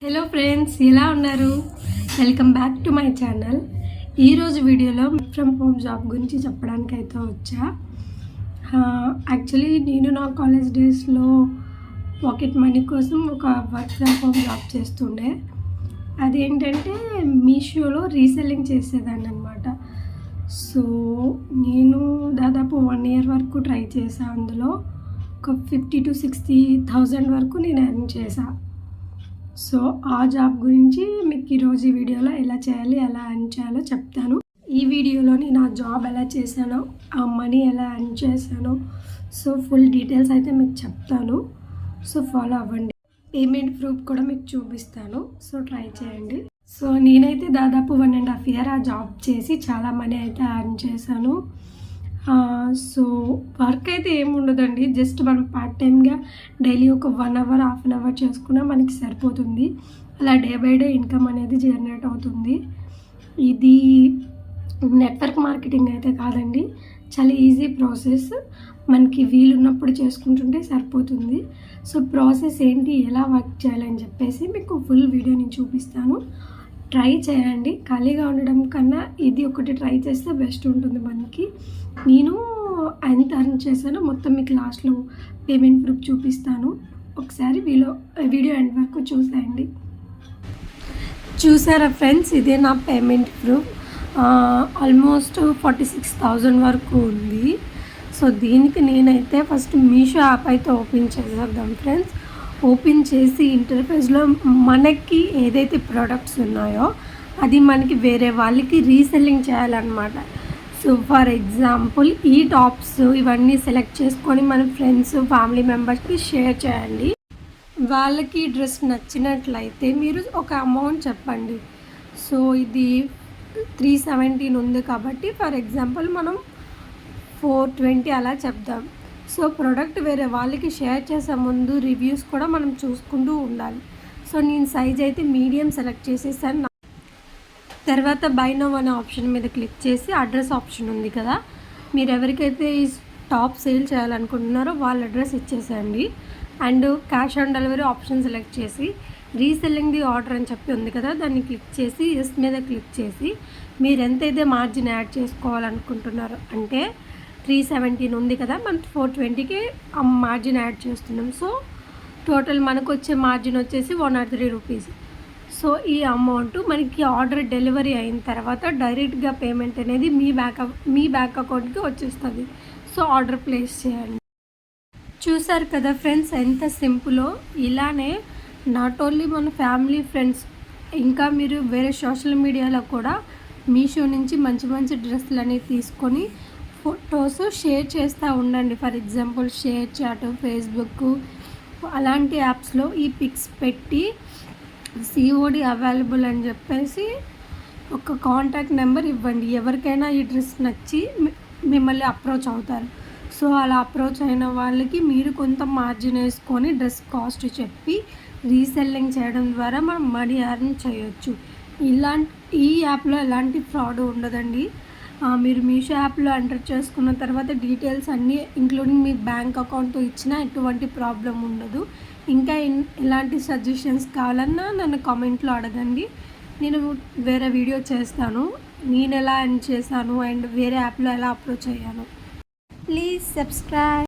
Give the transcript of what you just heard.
Hello friends, ఎలా ఉన్నారు? Welcome back to my channel. ఈరోజు వీడియోలో ఫ్రమ్ హోమ్ జాబ్ గురించి చెప్పడానికి అయితే వచ్చా. యాక్చువల్లీ నేను నా కాలేజ్ డేస్లో పాకెట్ మనీ కోసం ఒక వర్క్ ఫ్రమ్ హోమ్ జాబ్ చేస్తుండే. అదేంటంటే మీషోలో రీసెల్లింగ్ చేసేదాన్ని అనమాట. సో నేను దాదాపు 1 year వరకు ట్రై చేశాను. అందులో ఒక 50,000 to 60,000 వరకు నేను ఎర్న్ చేశాను. సో ఆ జాబ్ గురించి మీకు ఈరోజు ఈ వీడియోలో ఎలా చేయాలి, ఎలా ఎర్న్ చేయాలో చెప్తాను. ఈ వీడియోలోని నా జాబ్ ఎలా చేశానో, ఆ మనీ ఎలా ఎర్న్ చేశానో, సో ఫుల్ డీటెయిల్స్ అయితే మీకు చెప్తాను. సో ఫాలో అవ్వండి. పేమెంట్ ప్రూఫ్ కూడా మీకు చూపిస్తాను. సో ట్రై చేయండి. సో నేనైతే దాదాపు 1.5 year ఆ జాబ్ చేసి చాలా మనీ అయితే ఎర్న్ చేశాను. సో వర్క్ అయితే ఏమి ఉండదండి, జస్ట్ మనం పార్ట్ టైమ్గా డైలీ ఒక 1 hour, half an hour చేసుకున్నా మనకి సరిపోతుంది. అలా డే బై డే ఇన్కమ్ అనేది జనరేట్ అవుతుంది. ఇది నెట్వర్క్ మార్కెటింగ్ అయితే కాదండి, చాలా ఈజీ ప్రాసెస్. మనకి వీలున్నప్పుడు చేసుకుంటుంటే సరిపోతుంది. సో ప్రాసెస్ ఏంటి, ఎలా వర్క్ చేయాలని చెప్పేసి మీకు ఫుల్ వీడియో నేను చూపిస్తాను. ట్రై చేయండి. ఖాళీగా ఉండడం కన్నా ఇది ఒకటి ట్రై చేస్తే బెస్ట్ ఉంటుంది మనకి. నేను ఎంత ఎర్న్ చేశానో మొత్తం మీకు లాస్ట్లో పేమెంట్ ప్రూఫ్ చూపిస్తాను. ఒకసారి వీడియో ఎండ్ వరకు చూసేయండి. చూసారా ఫ్రెండ్స్, ఇదే నా పేమెంట్ ప్రూఫ్. ఆల్మోస్ట్ 46,000 వరకు ఉంది. సో దీనికి నేనైతే ఫస్ట్ మీషో యాప్ అయితే ఓపెన్ చేసేద్దాం ఫ్రెండ్స్. ఓపెన్ చేసి ఇంటర్ఫేస్లో మనకి ఏదైతే ప్రోడక్ట్స్ ఉన్నాయో అది మనకి వేరే వాళ్ళకి రీసెల్లింగ్ చేయాలన్నమాట. సో ఫర్ ఎగ్జాంపుల్ ఈ టాప్స్ ఇవన్నీ సెలెక్ట్ చేసుకొని మన ఫ్రెండ్స్, ఫ్యామిలీ మెంబర్స్కి షేర్ చేయండి. వాళ్ళకి డ్రెస్ నచ్చినట్లయితే మీరు ఒక అమౌంట్ చెప్పండి. సో ఇది 317 ఉంది కాబట్టి ఫర్ ఎగ్జాంపుల్ మనం 420 అలా చెప్దాం. సో ప్రోడక్ట్ వేరే వాళ్ళకి షేర్ చేసే ముందు రివ్యూస్ కూడా మనం చూసుకుంటూ ఉండాలి. సో నేను సైజ్ అయితే మీడియం సెలెక్ట్ చేసేసాను. తర్వాత బై నౌ అనే ఆప్షన్ మీద క్లిక్ చేసి అడ్రస్ ఆప్షన్ ఉంది కదా, మీరు ఎవరికైతే ఈ టాప్ సేల్ చేయాలనుకుంటున్నారో వాళ్ళ అడ్రస్ ఇచ్చేసేయండి. And cash on delivery option select చేసి రీసెల్లింగ్ ది ఆర్డర్ అని చెప్పి ఉంది కదా, దాన్ని క్లిక్ చేసి ఎస్ మీద క్లిక్ చేసి మీరు ఎంతైతే మార్జిన్ యాడ్ చేసుకోవాలనుకుంటున్నారో, అంటే 317 ఉంది కదా, మనం 420కి మార్జిన్ యాడ్ చేస్తున్నాం. సో టోటల్ మనకు వచ్చే మార్జిన్ వచ్చేసి 103 రూపీస్. సో ఈ అమౌంట్ మనకి ఆర్డర్ డెలివరీ అయిన తర్వాత డైరెక్ట్గా పేమెంట్ అనేది మీ బ్యాంక్ అకౌంట్కి వచ్చేస్తుంది. సో ఆర్డర్ ప్లేస్ చేయండి. చూసారు కదా ఫ్రెండ్స్, ఎంత సింపులో. ఇలానే నాట్ ఓన్లీ మన ఫ్యామిలీ, ఫ్రెండ్స్, ఇంకా మీరు వేరే సోషల్ మీడియాలో కూడా మీషో నుంచి మంచి మంచి డ్రెస్సులు అనేవి తీసుకొని ఫొటోస్ షేర్ చేస్తూ ఉండండి. For example ShareChat, Facebook అలాంటి యాప్స్లో ఈ పిక్స్ పెట్టి COD అవైలబుల్ అని చెప్పేసి ఒక కాంటాక్ట్ నెంబర్ ఇవ్వండి. ఎవరికైనా ఈ డ్రెస్ నచ్చి మిమ్మల్ని అప్రోచ్ అవుతారు. సో అలా అప్రోచ్ అయిన వాళ్ళకి మీరు కొంత మార్జిన్ వేసుకొని డ్రెస్ కాస్ట్ చెప్పి రీసెల్లింగ్ చేయడం ద్వారా మనం మనీ ఎర్న్ చేయొచ్చు. ఈ యాప్లో ఎలాంటి ఫ్రాడ్ ఉండదండి. మీరు మీషో యాప్లో ఎంటర్ చేసుకున్న తర్వాత డీటెయిల్స్ అన్నీ ఇంక్లూడింగ్ మీ బ్యాంక్ అకౌంట్తో ఇచ్చినా ఎటువంటి ప్రాబ్లం ఉండదు. ఇంకా ఎలాంటి సజెషన్స్ కావాలన్నా నన్ను కామెంట్లో అడగండి, నేను వేరే వీడియో చేస్తాను. నేను ఎలా ఎర్న్ చేశాను అండ్ వేరే యాప్లో ఎలా అప్రోచ్ అయ్యాను. Please subscribe.